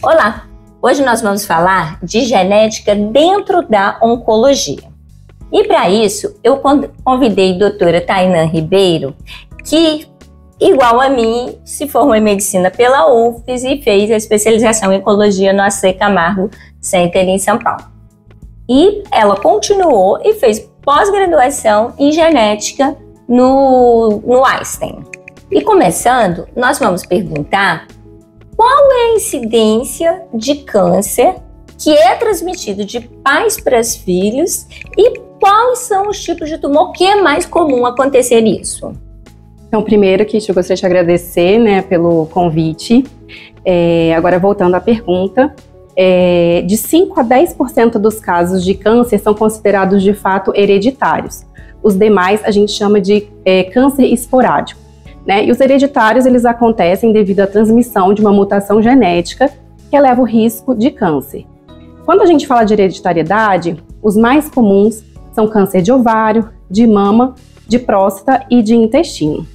Olá! Hoje nós vamos falar de genética dentro da oncologia. E para isso, eu convidei a doutora Tainã Ribeiro, que, igual a mim, se formou em medicina pela UFES e fez a especialização em oncologia no AC Camargo Center em São Paulo. E ela continuou e fez pós-graduação em genética no Einstein. E começando, nós vamos perguntar qual é a incidência de câncer que é transmitido de pais para os filhos e quais são os tipos de tumor que é mais comum acontecer isso? Então, primeiro, Kit, eu gostaria de agradecer, pelo convite. Agora, voltando à pergunta, de 5 a 10% dos casos de câncer são considerados de fato hereditários. Os demais a gente chama de câncer esporádico. E os hereditários, eles acontecem devido à transmissão de uma mutação genética que eleva o risco de câncer. Quando a gente fala de hereditariedade, os mais comuns são câncer de ovário, de mama, de próstata e de intestino.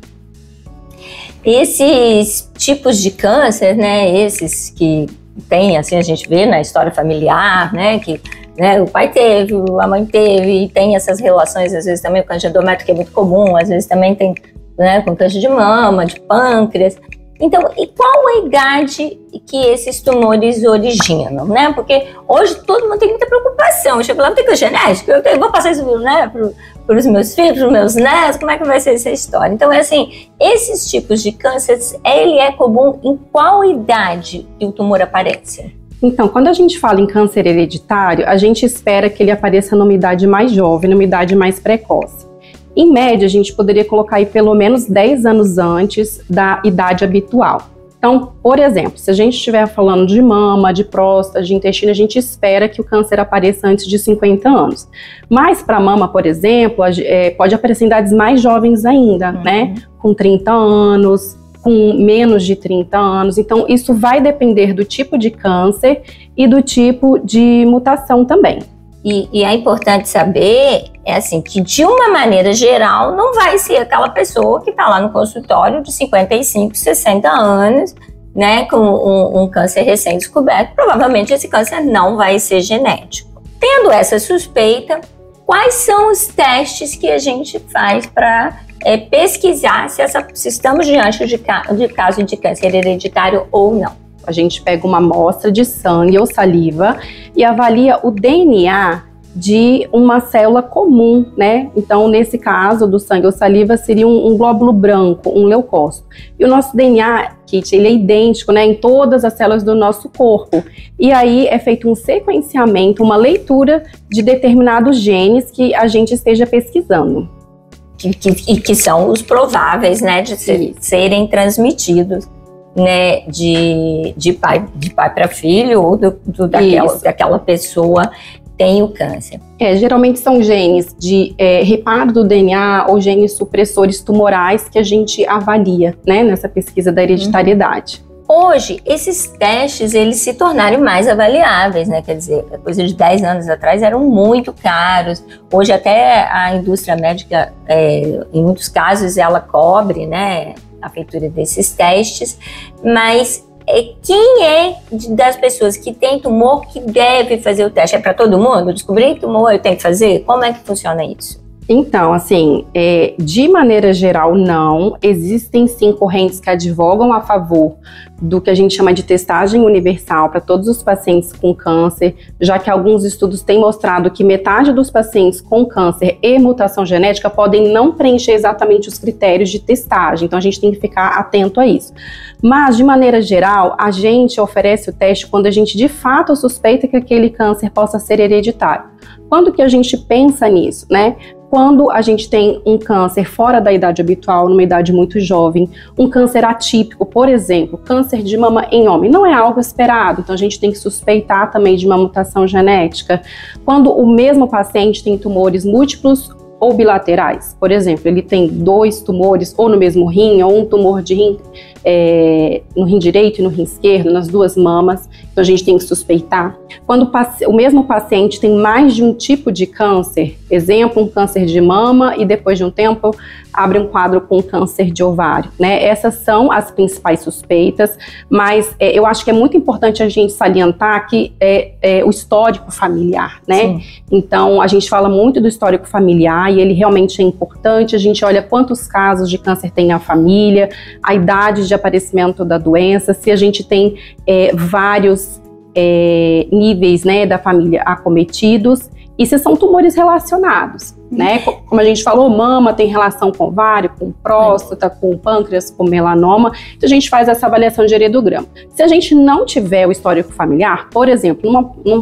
Esses tipos de câncer, esses que tem, assim, a gente vê na história familiar, que o pai teve, a mãe teve, e tem essas relações, às vezes também com câncer de endométrio, que é muito comum, às vezes também tem com câncer de mama, de pâncreas. Então, e qual a idade que esses tumores originam, Porque hoje todo mundo tem muita preocupação. Eu chego lá, não tem câncer genético, eu vou passar isso para os meus filhos, para os meus netos, como é que vai ser essa história? Então, esses tipos de cânceres, ele é comum em qual idade que o tumor aparece? Então, quando a gente fala em câncer hereditário, a gente espera que ele apareça numa idade mais jovem, numa idade mais precoce. Em média, a gente poderia colocar aí pelo menos 10 anos antes da idade habitual. Então, por exemplo, se a gente estiver falando de mama, de próstata, de intestino, a gente espera que o câncer apareça antes de 50 anos. Mas para mama, por exemplo, pode aparecer em idades mais jovens ainda, Com 30 anos, com menos de 30 anos. Então, isso vai depender do tipo de câncer e do tipo de mutação também. E é importante saber, que de uma maneira geral, não vai ser aquela pessoa que está lá no consultório de 55, 60 anos, com um câncer recém-descoberto. Provavelmente esse câncer não vai ser genético. Tendo essa suspeita, quais são os testes que a gente faz para pesquisar se estamos diante de caso de câncer hereditário ou não? A gente pega uma amostra de sangue ou saliva e avalia o DNA de uma célula comum, Então, nesse caso do sangue ou saliva, seria um glóbulo branco, um leucócito. E o nosso DNA, Kit, ele é idêntico, em todas as células do nosso corpo. E aí é feito um sequenciamento, uma leitura de determinados genes que a gente esteja pesquisando. E que são os prováveis, de serem transmitidos. De pai para filho ou daquela pessoa tem o câncer. Geralmente são genes de reparo do DNA ou genes supressores tumorais que a gente avalia, nessa pesquisa da hereditariedade. Hoje, esses testes, eles se tornaram mais avaliáveis, Quer dizer, coisa de 10 anos atrás eram muito caros. Hoje até a indústria médica, em muitos casos, ela cobre, a feitura desses testes, mas quem é das pessoas que tem tumor que deve fazer o teste? É para todo mundo? Descobrir tumor eu tenho que fazer? Como é que funciona isso? Então, de maneira geral, não. Existem sim correntes que advogam a favor do que a gente chama de testagem universal para todos os pacientes com câncer, já que alguns estudos têm mostrado que metade dos pacientes com câncer e mutação genética podem não preencher exatamente os critérios de testagem, então a gente tem que ficar atento a isso. Mas, de maneira geral, a gente oferece o teste quando a gente de fato suspeita que aquele câncer possa ser hereditário. Quando que a gente pensa nisso, Quando a gente tem um câncer fora da idade habitual, numa idade muito jovem, um câncer atípico, por exemplo, câncer de mama em homem, não é algo esperado, então a gente tem que suspeitar também de uma mutação genética. Quando o mesmo paciente tem tumores múltiplos ou bilaterais, por exemplo, ele tem 2 tumores ou no mesmo rim, ou um tumor de rim no rim direito e no rim esquerdo, nas 2 mamas, Então a gente tem que suspeitar. Quando o mesmo paciente tem mais de um tipo de câncer, exemplo, um câncer de mama e depois de um tempo abre um quadro com câncer de ovário, né? Essas são as principais suspeitas, mas eu acho que é muito importante a gente salientar que o histórico familiar, né? Sim. Então a gente fala muito do histórico familiar e ele realmente é importante. A gente olha quantos casos de câncer tem na família, a idade de aparecimento da doença, se a gente tem vários níveis, né, da família acometidos e se são tumores relacionados, né? Como a gente falou, mama tem relação com ovário, com próstata, com pâncreas, com melanoma. Então a gente faz essa avaliação de heredograma. Se a gente não tiver o histórico familiar, por exemplo,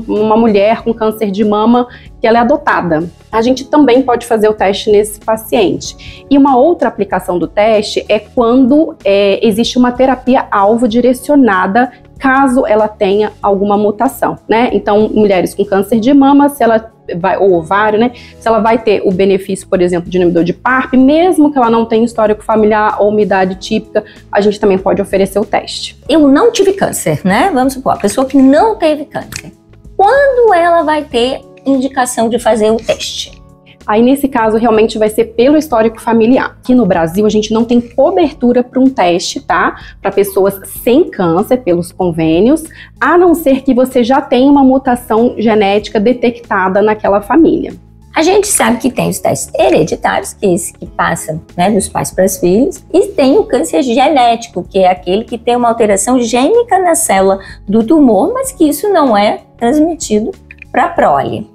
numa mulher com câncer de mama que ela é adotada, a gente também pode fazer o teste nesse paciente. E uma outra aplicação do teste é quando existe uma terapia alvo direcionada caso ela tenha alguma mutação, né? Então, mulheres com câncer de mama, se ela vai, ou ovário, né? Se ela vai ter o benefício, por exemplo, de inibidor de PARP, mesmo que ela não tenha histórico familiar ou uma idade típica, a gente também pode oferecer o teste. Eu não tive câncer, né? Vamos supor, a pessoa que não teve câncer. Quando ela vai ter indicação de fazer o teste? Aí, nesse caso, realmente vai ser pelo histórico familiar. Aqui no Brasil, a gente não tem cobertura para um teste, tá? Para pessoas sem câncer, pelos convênios, a não ser que você já tenha uma mutação genética detectada naquela família. A gente sabe que tem os testes hereditários, que é esse que passa, né, dos pais para os filhos, e tem o câncer genético, que é aquele que tem uma alteração gênica na célula do tumor, mas que isso não é transmitido para a prole.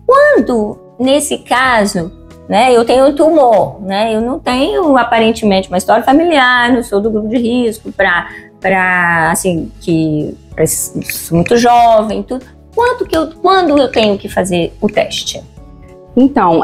Quando, nesse caso, né, eu tenho um tumor, né, eu não tenho aparentemente uma história familiar, não sou do grupo de risco assim, que sou muito jovem, tudo. Quando eu tenho que fazer o teste? Então,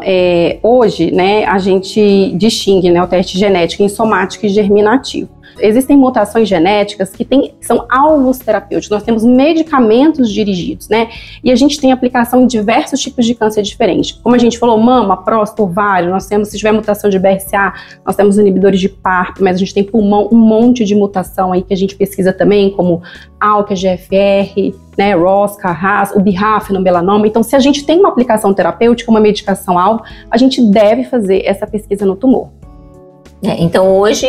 hoje, né, a gente distingue, né, o teste genético em somático e germinativo. Existem mutações genéticas que são alvos terapêuticos, nós temos medicamentos dirigidos, né? E a gente tem aplicação em diversos tipos de câncer diferentes. Como a gente falou, mama, próstata, ovário, nós temos, se tiver mutação de BRCA, nós temos inibidores de PARP, mas a gente tem pulmão, um monte de mutação aí que a gente pesquisa também, como ALK, GFR, né, ROS1, RAS, o BRAF no melanoma. Então, se a gente tem uma aplicação terapêutica, uma medicação-alvo, a gente deve fazer essa pesquisa no tumor. Então, hoje,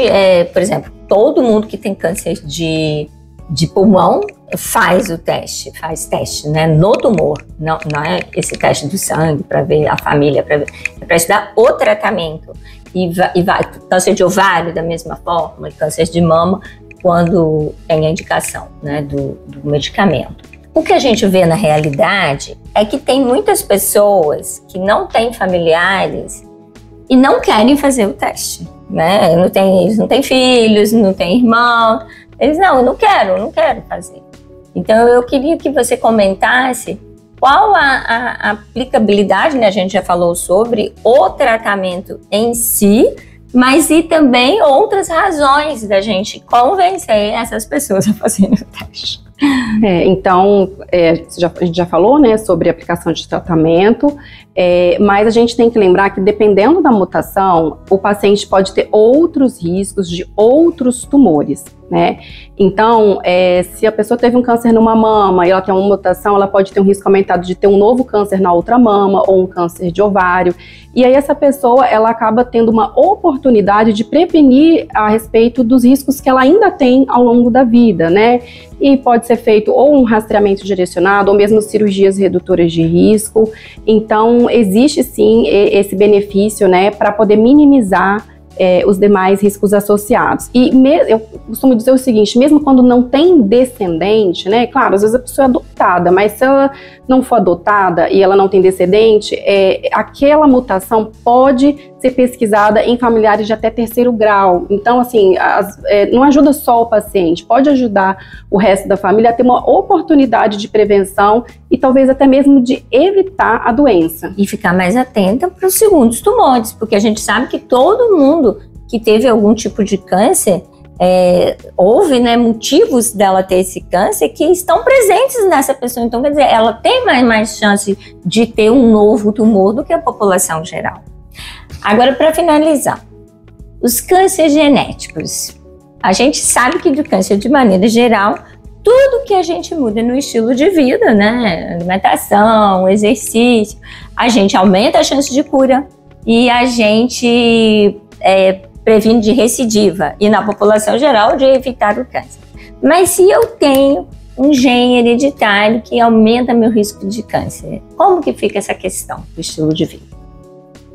por exemplo, todo mundo que tem câncer de pulmão faz teste, né, no tumor. Não é esse teste do sangue para ver a família, para estudar o tratamento. E vai câncer de ovário da mesma forma, e câncer de mama, quando tem a indicação, né, do medicamento. O que a gente vê na realidade é que tem muitas pessoas que não têm familiares e não querem fazer o teste, né? Eles não têm filhos, não têm irmãos. Eles, eu não quero fazer. Então, eu queria que você comentasse qual a aplicabilidade, né? A gente já falou sobre o tratamento em si, mas e também outras razões da gente convencer essas pessoas a fazerem o teste. Então, a gente já falou, né, sobre a aplicação de tratamento, mas a gente tem que lembrar que dependendo da mutação, o paciente pode ter outros riscos de outros tumores, né? Então, se a pessoa teve um câncer numa mama e ela tem uma mutação, ela pode ter um risco aumentado de ter um novo câncer na outra mama ou um câncer de ovário. E aí essa pessoa, ela acaba tendo uma oportunidade de prevenir a respeito dos riscos que ela ainda tem ao longo da vida, né? E pode ser feito ou um rastreamento direcionado ou mesmo cirurgias redutoras de risco. Então, existe sim esse benefício, né, para poder minimizar os demais riscos associados. E eu costumo dizer o seguinte, mesmo quando não tem descendente, né, claro, às vezes a pessoa é adotada, mas se ela não for adotada e ela não tem descendente, aquela mutação pode ser pesquisada em familiares de até 3º grau. Então, assim, não ajuda só o paciente, pode ajudar o resto da família a ter uma oportunidade de prevenção e talvez até mesmo de evitar a doença. E ficar mais atenta para os segundos tumores, porque a gente sabe que todo mundo que teve algum tipo de câncer, houve, né, motivos dela ter esse câncer que estão presentes nessa pessoa. Então, quer dizer, ela tem mais chance de ter um novo tumor do que a população geral. Agora, para finalizar, os cânceres genéticos. A gente sabe que do câncer, de maneira geral, tudo que a gente muda no estilo de vida, né? Alimentação, exercício, a gente aumenta a chance de cura e a gente previne de recidiva e na população geral de evitar o câncer. Mas se eu tenho um gene hereditário que aumenta meu risco de câncer, como que fica essa questão do estilo de vida?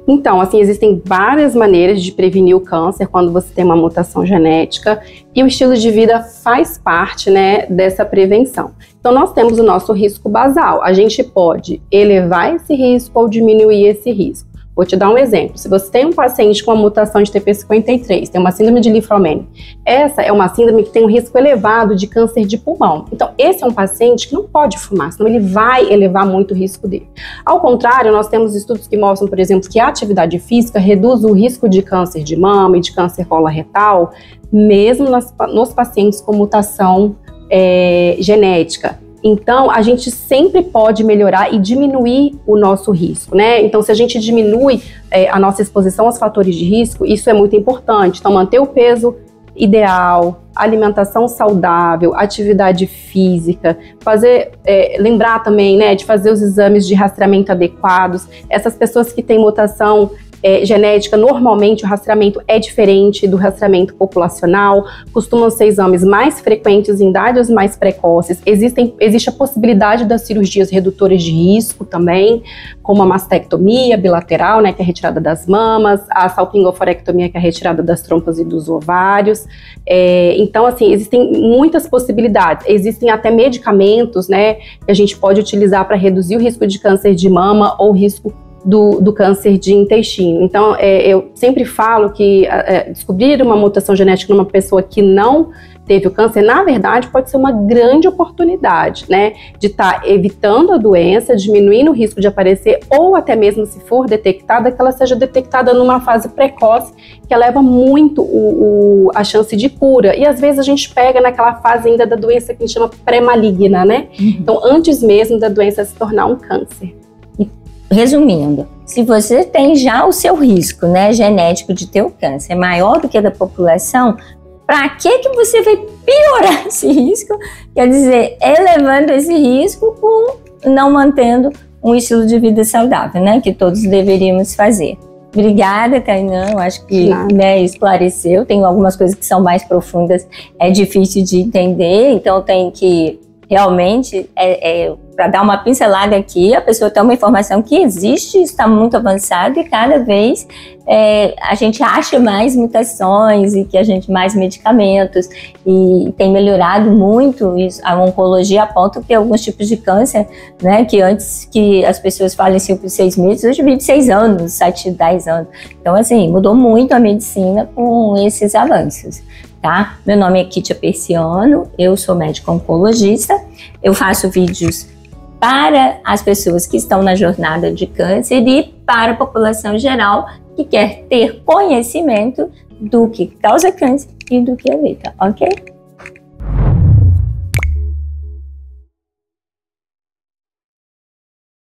Então, assim, existem várias maneiras de prevenir o câncer quando você tem uma mutação genética e o estilo de vida faz parte, né, dessa prevenção. Então, nós temos o nosso risco basal. A gente pode elevar esse risco ou diminuir esse risco. Vou te dar um exemplo. Se você tem um paciente com uma mutação de TP53, tem uma síndrome de Li-Fraumeni, essa é uma síndrome que tem um risco elevado de câncer de pulmão. Então, esse é um paciente que não pode fumar, senão ele vai elevar muito o risco dele. Ao contrário, nós temos estudos que mostram, por exemplo, que a atividade física reduz o risco de câncer de mama e de câncer coloretal, mesmo nos pacientes com mutação genética. Então, a gente sempre pode melhorar e diminuir o nosso risco, né? Então, se a gente diminui a nossa exposição aos fatores de risco, isso é muito importante. Então, manter o peso ideal, alimentação saudável, atividade física, lembrar também, né, de fazer os exames de rastreamento adequados. Essas pessoas que têm mutação genética, normalmente o rastreamento é diferente do rastreamento populacional, costumam ser exames mais frequentes em idades mais precoces. Existe a possibilidade das cirurgias redutoras de risco também, como a mastectomia bilateral, né, que é a retirada das mamas, a salpingoforectomia, que é a retirada das trompas e dos ovários. Então, assim, existem muitas possibilidades. Existem até medicamentos, né, que a gente pode utilizar para reduzir o risco de câncer de mama ou o risco do câncer de intestino. Então, eu sempre falo que descobrir uma mutação genética numa pessoa que não teve o câncer, na verdade, pode ser uma grande oportunidade, né, de estar evitando a doença, diminuindo o risco de aparecer, ou até mesmo, se for detectada, que ela seja detectada numa fase precoce, que eleva muito a chance de cura. E às vezes a gente pega naquela fase ainda da doença que a gente chama pré-maligna, né? Então, antes mesmo da doença se tornar um câncer. Resumindo, se você tem já o seu risco, né, genético de ter o câncer maior do que o da população, para que você vai piorar esse risco? Quer dizer, elevando esse risco com não mantendo um estilo de vida saudável, né, que todos deveríamos fazer. Obrigada, Tainã, eu acho que, né, esclareceu. Tem algumas coisas que são mais profundas, é difícil de entender, então tem que realmente, para dar uma pincelada aqui, a pessoa tem uma informação que existe, está muito avançada e cada vez a gente acha mais mutações e que a gente mais medicamentos e tem melhorado muito isso. A oncologia aponta que alguns tipos de câncer, né, que antes que as pessoas faleciam por 6 meses, hoje vive 6 anos, 7, 10 anos. Então, assim, mudou muito a medicina com esses avanços. Tá? Meu nome é Kitia Persiano, eu sou médica oncologista, eu faço vídeos para as pessoas que estão na jornada de câncer e para a população geral que quer ter conhecimento do que causa câncer e do que evita, ok?